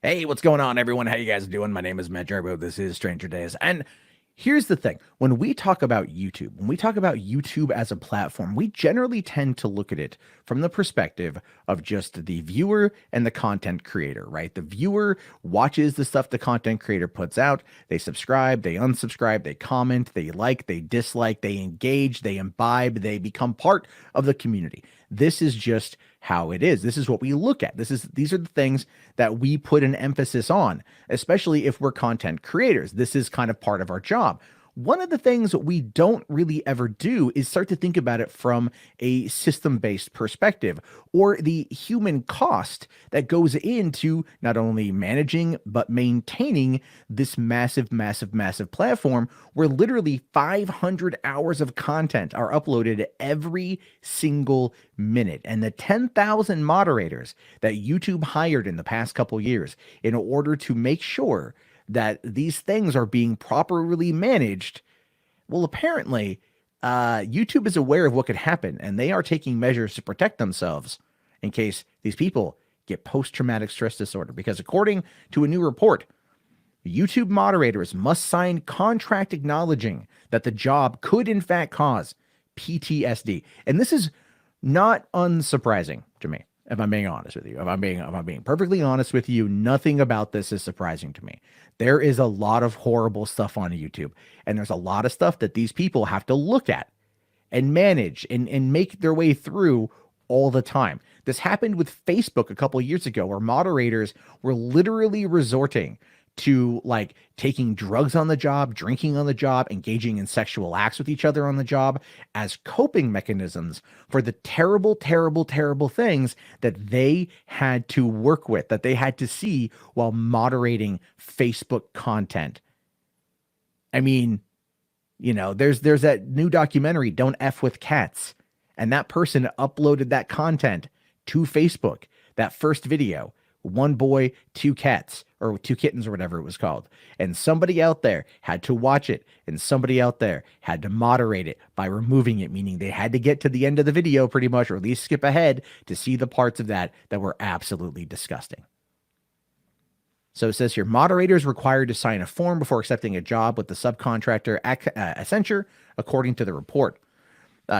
Hey, what's going on, everyone? How you guys doing? My name is Matt Jarbo. This is Stranger Days. And here's the thing. When we talk about YouTube as a platform, we generally tend to look at it from the perspective of just the viewer and the content creator, right? The viewer watches the stuff the content creator puts out. They subscribe, they unsubscribe, they comment, they like, they dislike, they engage, they imbibe, they become part of the community. This is just how it is. This is what we look at. These are the things that we put an emphasis on, especially if we're content creators. This is kind of part of our job. One of the things we don't really ever do is start to think about it from a system-based perspective, or the human cost that goes into not only managing but maintaining this massive platform where literally 500 hours of content are uploaded every single minute. And the 10,000 moderators that YouTube hired in the past couple years in order to make sure that these things are being properly managed, well, apparently, YouTube is aware of what could happen, and they are taking measures to protect themselves in case these people get post-traumatic stress disorder. Because according to a new report, YouTube moderators must sign contract acknowledging that the job could in fact cause PTSD. And this is not unsurprising to me, if I'm being honest with you. If I'm being perfectly honest with you, nothing about this is surprising to me. There is a lot of horrible stuff on YouTube, and there's a lot of stuff that these people have to look at and manage and make their way through all the time. This happened with Facebook a couple of years ago, where moderators were literally resorting to like taking drugs on the job, drinking on the job, engaging in sexual acts with each other on the job as coping mechanisms for the terrible things that they had to work with, that they had to see while moderating Facebook content. I mean, you know, there's that new documentary, Don't F with Cats, and that person uploaded that content to Facebook, that first video. One boy, two cats, or two kittens, or whatever it was called. And somebody out there had to watch it, and somebody out there had to moderate it by removing it, meaning they had to get to the end of the video pretty much, or at least skip ahead to see the parts of that were absolutely disgusting. So it says here, moderators required to sign a form before accepting a job with the subcontractor Accenture, according to the report.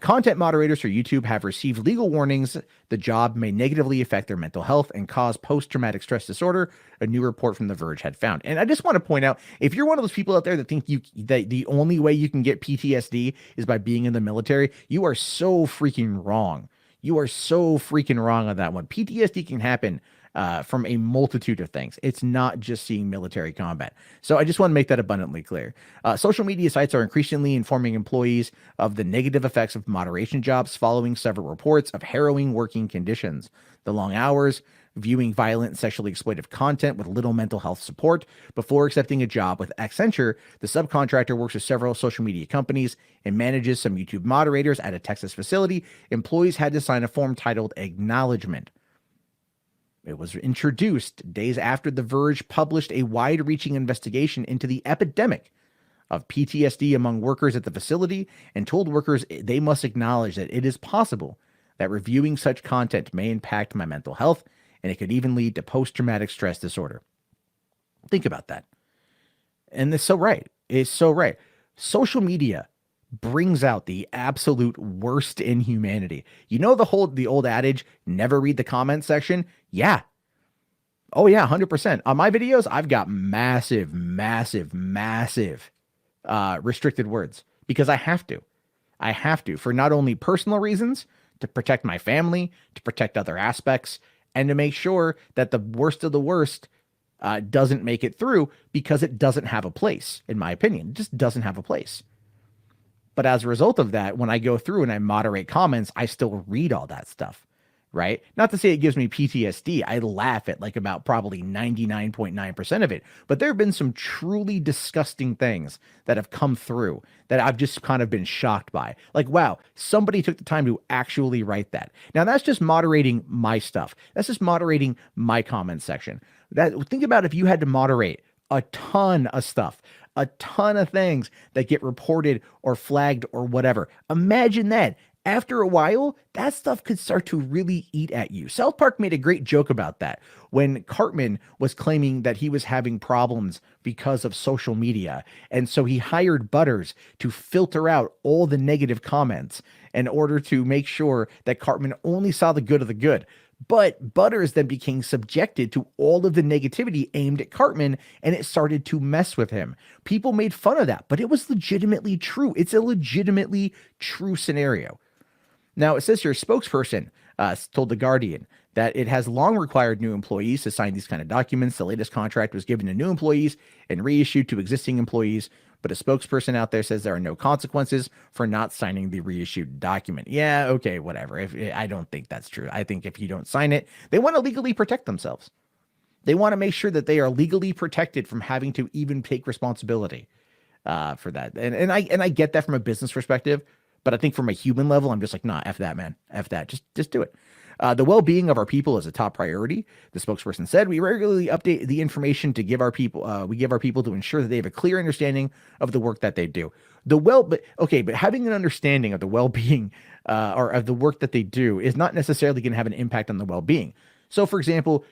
Content moderators for YouTube have received legal warnings the job may negatively affect their mental health and cause post-traumatic stress disorder, a new report from The Verge had found. And I just want to point out, if you're one of those people out there that think that the only way you can get PTSD is by being in the military, you are so freaking wrong. You are so freaking wrong on that one. PTSD can happen from a multitude of things. It's not just seeing military combat. So I just want to make that abundantly clear. Social media sites are increasingly informing employees of the negative effects of moderation jobs following several reports of harrowing working conditions. The long hours, viewing violent and sexually exploitive content with little mental health support. Before accepting a job with Accenture, the subcontractor works with several social media companies and manages some YouTube moderators at a Texas facility. Employees had to sign a form titled Acknowledgement. It was introduced days after The Verge published a wide-reaching investigation into the epidemic of PTSD among workers at the facility and told workers they must acknowledge that it is possible that reviewing such content may impact my mental health, and it could even lead to post-traumatic stress disorder. Think about that. And it's so right. It's so right. Social media brings out the absolute worst in humanity. You know the old adage, never read the comment section? Yeah. Oh yeah, 100%. On my videos, I've got massive restricted words because I have to. I have to, for not only personal reasons, to protect my family, to protect other aspects, and to make sure that the worst of the worst doesn't make it through, because it doesn't have a place, in my opinion. It just doesn't have a place. But as a result of that, when I go through and I moderate comments, I still read all that stuff, right? Not to say it gives me PTSD. I laugh at like about probably 99.9% of it. But there have been some truly disgusting things that have come through that I've just kind of been shocked by. Like, wow, somebody took the time to actually write that. Now, that's just moderating my stuff. That's just moderating my comment section. Think about if you had to moderate a ton of stuff, a ton of things that get reported or flagged or whatever. Imagine that After a while, that stuff could start to really eat at you. South Park made a great joke about that when Cartman was claiming that he was having problems because of social media. And so he hired Butters to filter out all the negative comments in order to make sure that Cartman only saw the good of the good. But Butters then became subjected to all of the negativity aimed at Cartman, and it started to mess with him. People made fun of that, but it was legitimately true. It's a legitimately true scenario. Now, it says here, spokesperson told The Guardian that it has long required new employees to sign these kind of documents. The latest contract was given to new employees and reissued to existing employees, but a spokesperson out there says there are no consequences for not signing the reissued document. Yeah, okay, whatever. I don't think that's true. I think if you don't sign it, they want to legally protect themselves. They want to make sure that they are legally protected from having to even take responsibility for that. And I get that from a business perspective. But I think from a human level, I'm just like, nah, F that, man. F that. Just do it. The well-being of our people is a top priority. The spokesperson said, we regularly update the information to give our people, to ensure that they have a clear understanding of the work that they do. But having an understanding of the well-being or of the work that they do is not necessarily going to have an impact on the well-being. So, for example,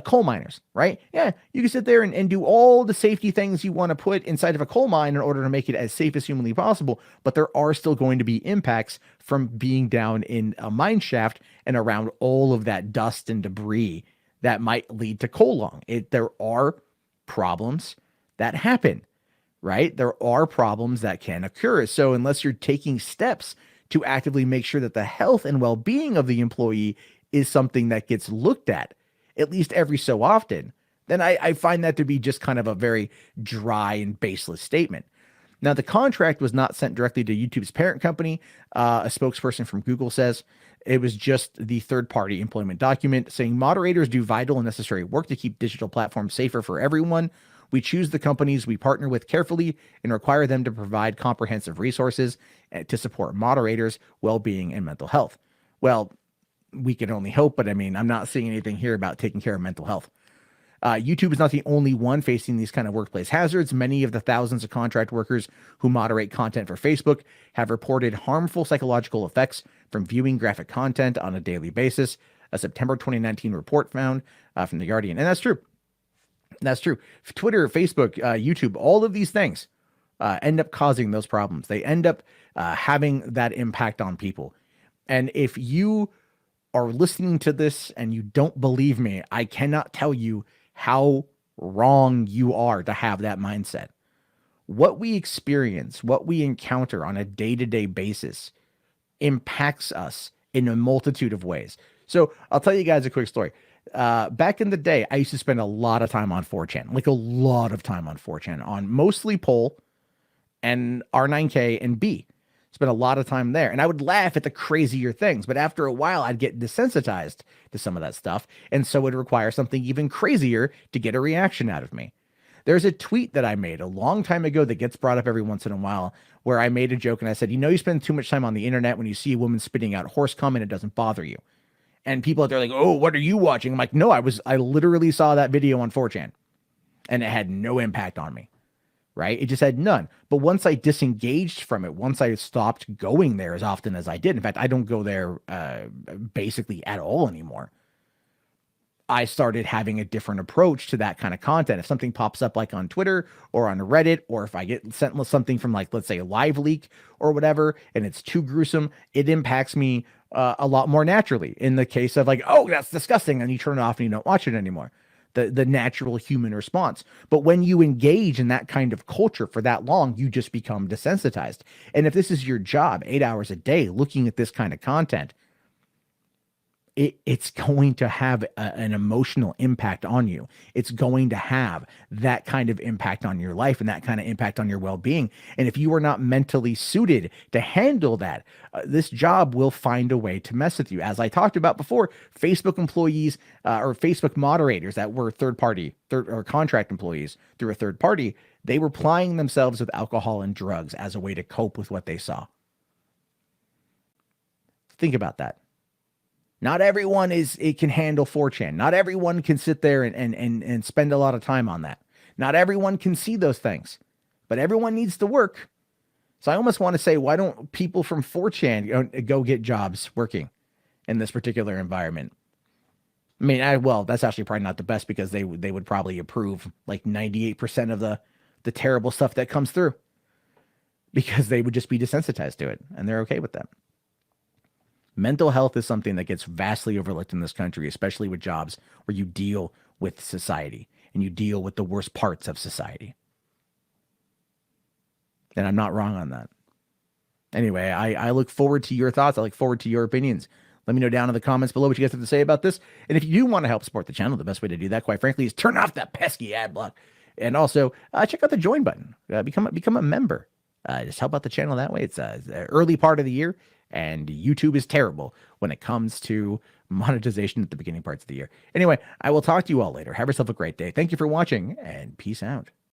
coal miners, right? Yeah, you can sit there and do all the safety things you want to put inside of a coal mine in order to make it as safe as humanly possible, but there are still going to be impacts from being down in a mine shaft and around all of that dust and debris that might lead to coal lung. There are problems that happen, right? There are problems that can occur. So unless you're taking steps to actively make sure that the health and well-being of the employee is something that gets looked at least every so often, then I find that to be just kind of a very dry and baseless statement. Now, the contract was not sent directly to YouTube's parent company. A spokesperson from Google says it was just the third-party employment document saying moderators do vital and necessary work to keep digital platforms safer for everyone. We choose the companies we partner with carefully and require them to provide comprehensive resources to support moderators' well-being and mental health. Well, we can only hope, but I mean, I'm not seeing anything here about taking care of mental health. YouTube is not the only one facing these kind of workplace hazards. Many of the thousands of contract workers who moderate content for Facebook have reported harmful psychological effects from viewing graphic content on a daily basis. A September 2019 report found from The Guardian. And that's true. That's true. Twitter, Facebook, YouTube, all of these things end up causing those problems. They end up having that impact on people. And if you are listening to this and you don't believe me, I cannot tell you how wrong you are to have that mindset. What we experience, what we encounter on a day-to-day basis impacts us in a multitude of ways. So I'll tell you guys a quick story. Back in the day, I used to spend a lot of time on 4chan, like a lot of time on 4chan, on mostly Poll and R9K and B. Spent a lot of time there, and I would laugh at the crazier things, but after a while I'd get desensitized to some of that stuff, and so it would require something even crazier to get a reaction out of me. There's a tweet that I made a long time ago that gets brought up every once in a while where I made a joke and I said, you spend too much time on the internet when you see a woman spitting out horse cum and it doesn't bother you. And people out there are like, oh, what are you watching? I'm like, no, I literally saw that video on 4chan and it had no impact on me. Right? It just had none. But once I disengaged from it, once I stopped going there as often as I did, in fact, I don't go there basically at all anymore. I started having a different approach to that kind of content. If something pops up like on Twitter or on Reddit, or if I get sent something from like, let's say a live leak or whatever, and it's too gruesome, it impacts me a lot more naturally in the case of like, oh, that's disgusting. And you turn it off and you don't watch it anymore. The natural human response. But when you engage in that kind of culture for that long, you just become desensitized. And if this is your job, 8 hours a day, looking at this kind of content, it's going to have an emotional impact on you. It's going to have that kind of impact on your life and that kind of impact on your well-being. And if you are not mentally suited to handle that, this job will find a way to mess with you. As I talked about before, Facebook employees or Facebook moderators that were third-party or contract employees through a third party, they were plying themselves with alcohol and drugs as a way to cope with what they saw. Think about that. Not everyone can handle 4chan. Not everyone can sit there and spend a lot of time on that. Not everyone can see those things, but everyone needs to work. So I almost want to say, why don't people from 4chan go get jobs working in this particular environment? I mean, well, that's actually probably not the best because they would probably approve like 98% of the terrible stuff that comes through because they would just be desensitized to it and they're okay with that. Mental health is something that gets vastly overlooked in this country, especially with jobs where you deal with society and you deal with the worst parts of society. And I'm not wrong on that. Anyway, I look forward to your thoughts. I look forward to your opinions. Let me know down in the comments below what you guys have to say about this. And if you do want to help support the channel, the best way to do that, quite frankly, is turn off that pesky ad block. And also check out the join button. Become a member. Just help out the channel that way. It's the early part of the year, and YouTube is terrible when it comes to monetization at the beginning parts of the year. Anyway, I will talk to you all later. Have yourself a great day. Thank you for watching, and peace out.